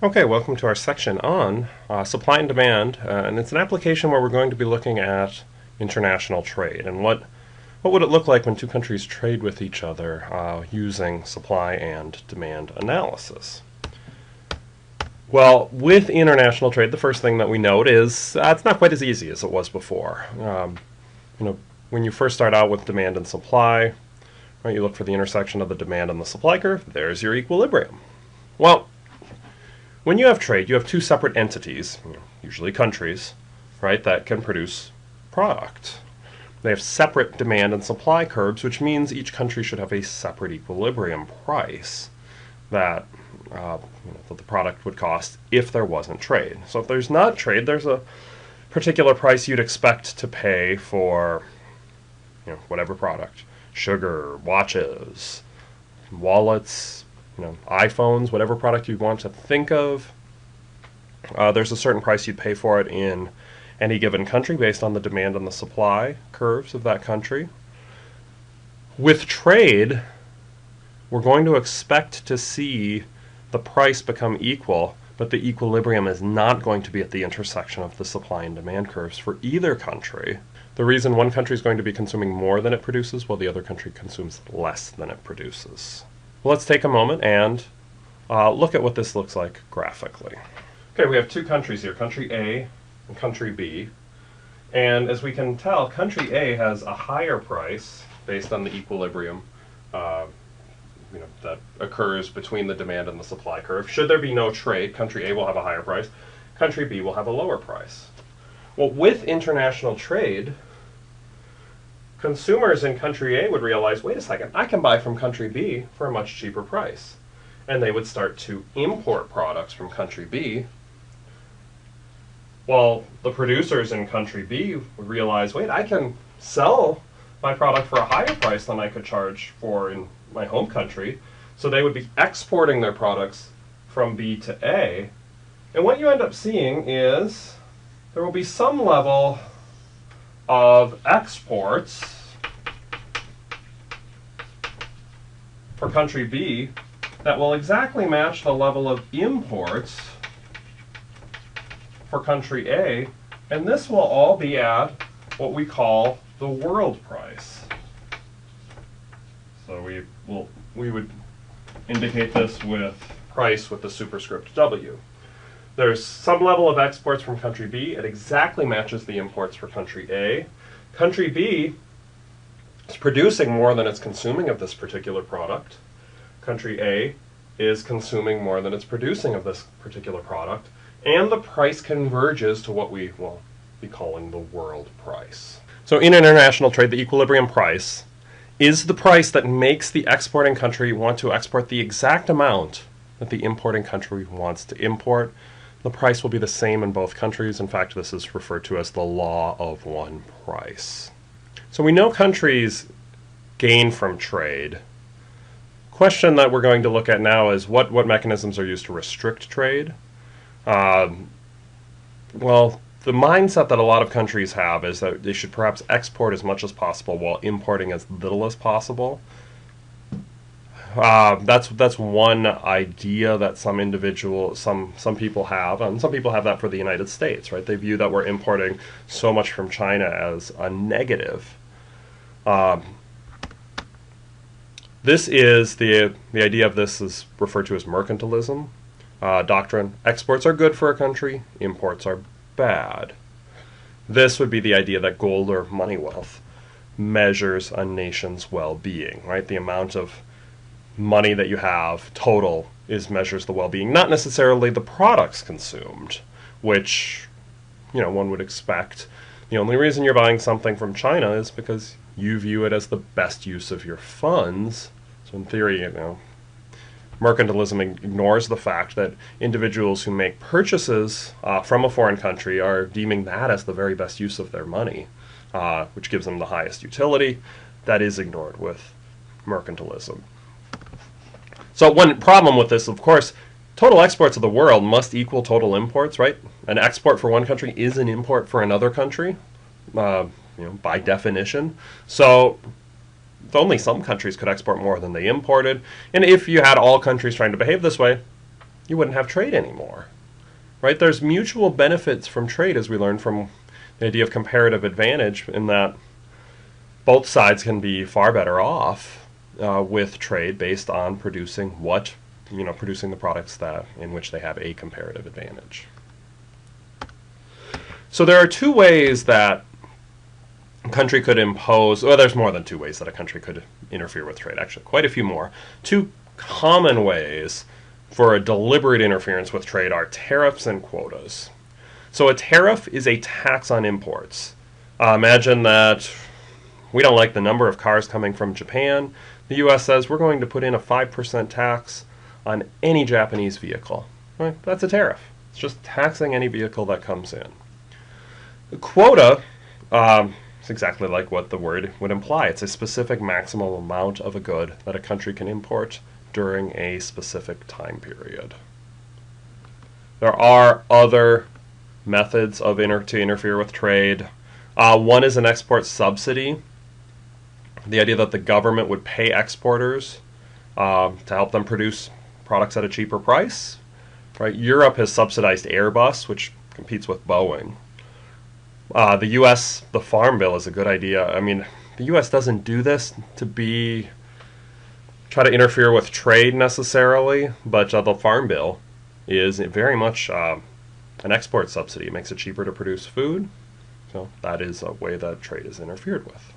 Okay, welcome to our section on supply and demand, and it's an application where we're going to be looking at international trade and what would it look like when two countries trade with each other using supply and demand analysis. Well, with international trade, the first thing that we note is it's not quite as easy as it was before. When you first start out with demand and supply, right, you look for the intersection of the demand and the supply curve. There's your equilibrium. Well, when you have trade, you have two separate entities, usually countries, right, that can produce product. They have separate demand and supply curves, which means each country should have a separate equilibrium price that that the product would cost if there wasn't trade. So if there's not trade, there's a particular price you'd expect to pay for whatever product. Sugar, watches, wallets, iPhones, whatever product you want to think of. There's a certain price you'd pay for it in any given country based on the demand and the supply curves of that country. With trade, we're going to expect to see the price become equal, but the equilibrium is not going to be at the intersection of the supply and demand curves for either country. The reason one country is going to be consuming more than it produces while the other country consumes less than it produces. Let's take a moment and look at what this looks like graphically. Okay, we have two countries here, country A and country B. And as we can tell, country A has a higher price based on the equilibrium that occurs between the demand and the supply curve. Should there be no trade, country A will have a higher price. Country B will have a lower price. Well, with international trade, consumers in country A would realize, wait a second, I can buy from country B for a much cheaper price. And they would start to import products from country B. While the producers in country B would realize, wait, I can sell my product for a higher price than I could charge for in my home country. So they would be exporting their products from B to A. And what you end up seeing is there will be some level of exports for country B that will exactly match the level of imports for country A, and this will all be at what we call the world price. So we would indicate this with price with the superscript W. There's some level of exports from country B. It exactly matches the imports for country A. Country B is producing more than it's consuming of this particular product. Country A is consuming more than it's producing of this particular product. And the price converges to what we will be calling the world price. So in international trade, the equilibrium price is the price that makes the exporting country want to export the exact amount that the importing country wants to import. The price will be the same in both countries. In fact, this is referred to as the law of one price. So we know countries gain from trade. Question that we're going to look at now is what mechanisms are used to restrict trade? Well, the mindset that a lot of countries have is that they should perhaps export as much as possible while importing as little as possible. That's one idea that some people have, and some people have that for the United States, right? They view that we're importing so much from China as a negative. This is the idea of this is referred to as mercantilism doctrine. Exports are good for a country, imports are bad. This would be the idea that gold or money wealth measures a nation's well-being, right? The amount of money that you have total measures the well-being, not necessarily the products consumed, which one would expect. The only reason you're buying something from China is because you view it as the best use of your funds. So in theory, mercantilism ignores the fact that individuals who make purchases from a foreign country are deeming that as the very best use of their money, which gives them the highest utility. That is ignored with mercantilism. So one problem with this, of course, total exports of the world must equal total imports, right? An export for one country is an import for another country, by definition. So only some countries could export more than they imported. And if you had all countries trying to behave this way, you wouldn't have trade anymore. Right? There's mutual benefits from trade, as we learned from the idea of comparative advantage, in that both sides can be far better off with trade based on producing producing the products in which they have a comparative advantage. So there are two ways that a country could impose, well, there's more than two ways that a country could interfere with trade, actually, quite a few more. Two common ways for a deliberate interference with trade are tariffs and quotas. So a tariff is a tax on imports. Imagine that we don't like the number of cars coming from Japan. The U.S. says we're going to put in a 5% tax on any Japanese vehicle. Right? That's a tariff. It's just taxing any vehicle that comes in. A quota is exactly like what the word would imply. It's a specific maximum amount of a good that a country can import during a specific time period. There are other methods of to interfere with trade. One is an export subsidy. The idea that the government would pay exporters to help them produce products at a cheaper price. Right? Europe has subsidized Airbus, which competes with Boeing. The U.S., the Farm Bill is a good idea. I mean, the U.S. doesn't do this to try to interfere with trade necessarily, but the Farm Bill is very much an export subsidy. It makes it cheaper to produce food. So that is a way that trade is interfered with.